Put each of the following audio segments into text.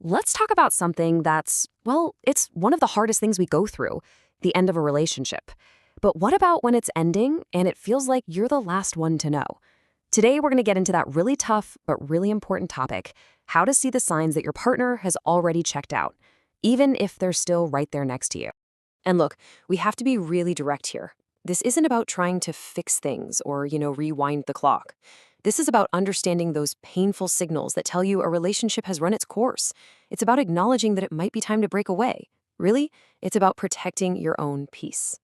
Let's talk about something that's, well, it's one of the hardest things we go through, the end of a relationship. But what about when it's ending and it feels like you're the last one to know? Today, we're going to get into that really tough but really important topic, how to see the signs that your partner has already checked out, even if they're still right there next to you. And look, we have to be really direct here. This isn't about trying to fix things or, rewind the clock. This is about understanding those painful signals that tell you a relationship has run its course. It's about acknowledging that it might be time to break away. Really, it's about protecting your own peace.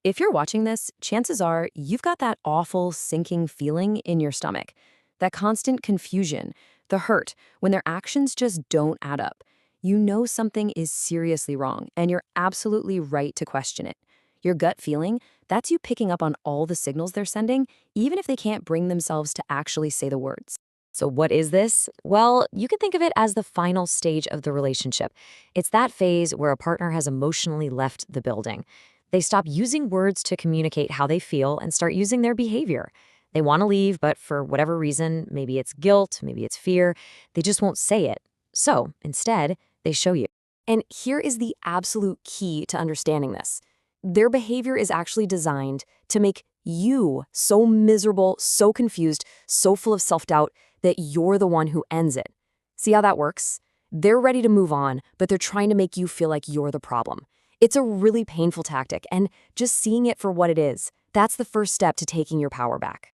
If you're watching this, chances are you've got that awful sinking feeling in your stomach, that constant confusion, the hurt, when their actions just don't add up. You know something is seriously wrong, and you're absolutely right to question it. Your gut feeling, that's you picking up on all the signals they're sending, even if they can't bring themselves to actually say the words. So what is this? Well, you can think of it as the final stage of the relationship. It's that phase where a partner has emotionally left the building. They stop using words to communicate how they feel and start using their behavior. They want to leave, but for whatever reason, maybe it's guilt, maybe it's fear, they just won't say it. So instead, they show you. And here is the absolute key to understanding this. Their behavior is actually designed to make you so miserable, so confused, so full of self-doubt that you're the one who ends it. See how that works? They're ready to move on, but they're trying to make you feel like you're the problem. It's a really painful tactic, and just seeing it for what it is, that's the first step to taking your power back.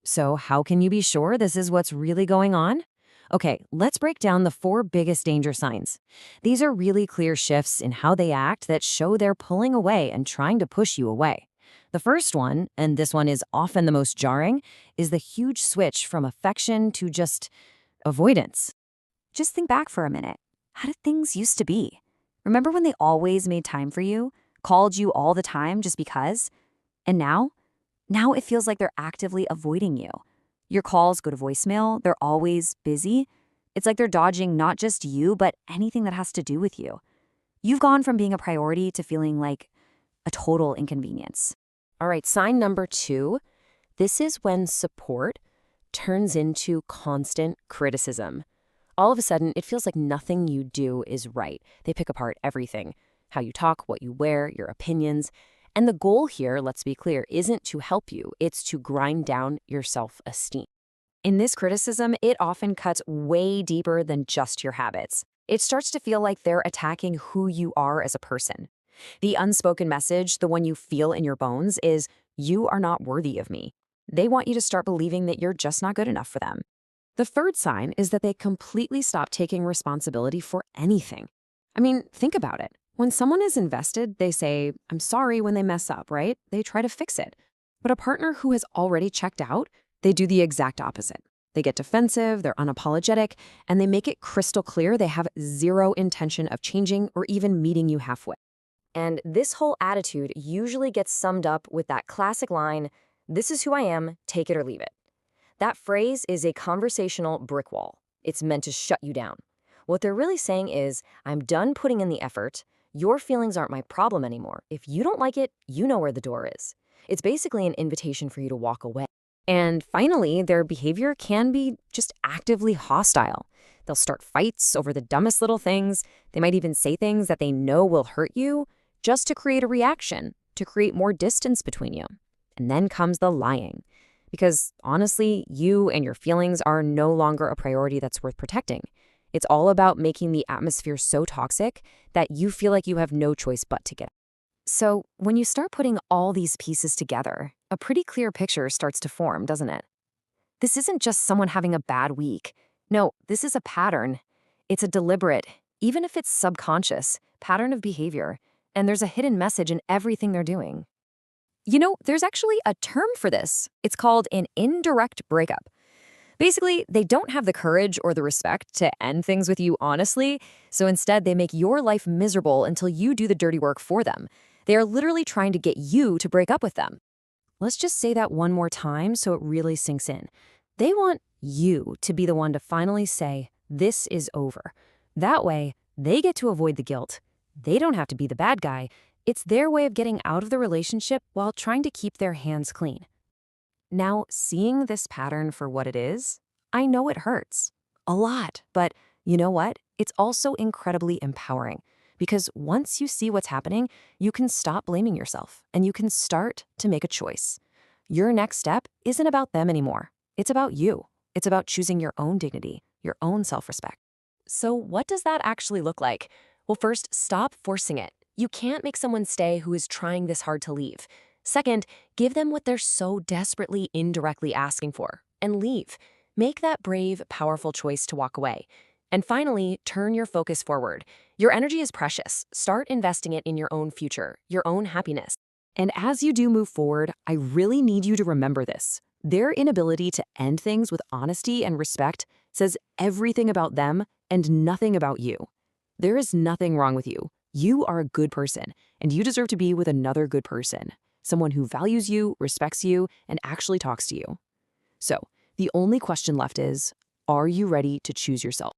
So how can you be sure this is what's really going on? Okay, let's break down the 4 biggest danger signs. These are really clear shifts in how they act that show they're pulling away and trying to push you away. The first one, and this one is often the most jarring, is the huge switch from affection to just avoidance. Just think back for a minute. How did things used to be? Remember when they always made time for you, called you all the time just because? And now? Now it feels like they're actively avoiding you. Your calls go to voicemail, they're always busy. It's like they're dodging not just you, but anything that has to do with you. You've gone from being a priority to feeling like a total inconvenience. All right, sign number 2. This is when support turns into constant criticism. All of a sudden, it feels like nothing you do is right. They pick apart everything: how you talk, what you wear, your opinions. And the goal here, let's be clear, isn't to help you. It's to grind down your self-esteem. In this criticism, it often cuts way deeper than just your habits. It starts to feel like they're attacking who you are as a person. The unspoken message, the one you feel in your bones, is you are not worthy of me. They want you to start believing that you're just not good enough for them. The third sign is that they completely stop taking responsibility for anything. I mean, think about it. When someone is invested, they say, I'm sorry when they mess up, right? They try to fix it. But a partner who has already checked out, they do the exact opposite. They get defensive, they're unapologetic, and they make it crystal clear they have zero intention of changing or even meeting you halfway. And this whole attitude usually gets summed up with that classic line, "This is who I am, take it or leave it." That phrase is a conversational brick wall. It's meant to shut you down. What they're really saying is, I'm done putting in the effort. Your feelings aren't my problem anymore. If you don't like it, you know where the door is. It's basically an invitation for you to walk away. And finally, their behavior can be just actively hostile. They'll start fights over the dumbest little things. They might even say things that they know will hurt you just to create a reaction, to create more distance between you. And then comes the lying. Because honestly, you and your feelings are no longer a priority that's worth protecting. It's all about making the atmosphere so toxic that you feel like you have no choice but to get out. So when you start putting all these pieces together, a pretty clear picture starts to form, doesn't it? This isn't just someone having a bad week. No, this is a pattern. It's a deliberate, even if it's subconscious, pattern of behavior. And there's a hidden message in everything they're doing. There's actually a term for this. It's called an indirect breakup. Basically, they don't have the courage or the respect to end things with you honestly, so instead they make your life miserable until you do the dirty work for them. They are literally trying to get you to break up with them. Let's just say that one more time so it really sinks in. They want you to be the one to finally say, this is over. That way, they get to avoid the guilt. They don't have to be the bad guy. It's their way of getting out of the relationship while trying to keep their hands clean. Now, seeing this pattern for what it is, I know it hurts. A lot. But you know what? it's also incredibly empowering. Because once you see what's happening, you can stop blaming yourself and you can start to make a choice. Your next step isn't about them anymore. It's about you. It's about choosing your own dignity, your own self-respect. So what does that actually look like? Well, first, stop forcing it. You can't make someone stay who is trying this hard to leave. Second, give them what they're so desperately indirectly asking for and leave. Make that brave, powerful choice to walk away. And finally, turn your focus forward. Your energy is precious. Start investing it in your own future, your own happiness. And as you do move forward, I really need you to remember this. Their inability to end things with honesty and respect says everything about them and nothing about you. There is nothing wrong with you. You are a good person, and you deserve to be with another good person, someone who values you, respects you, and actually talks to you. So, the only question left is, are you ready to choose yourself?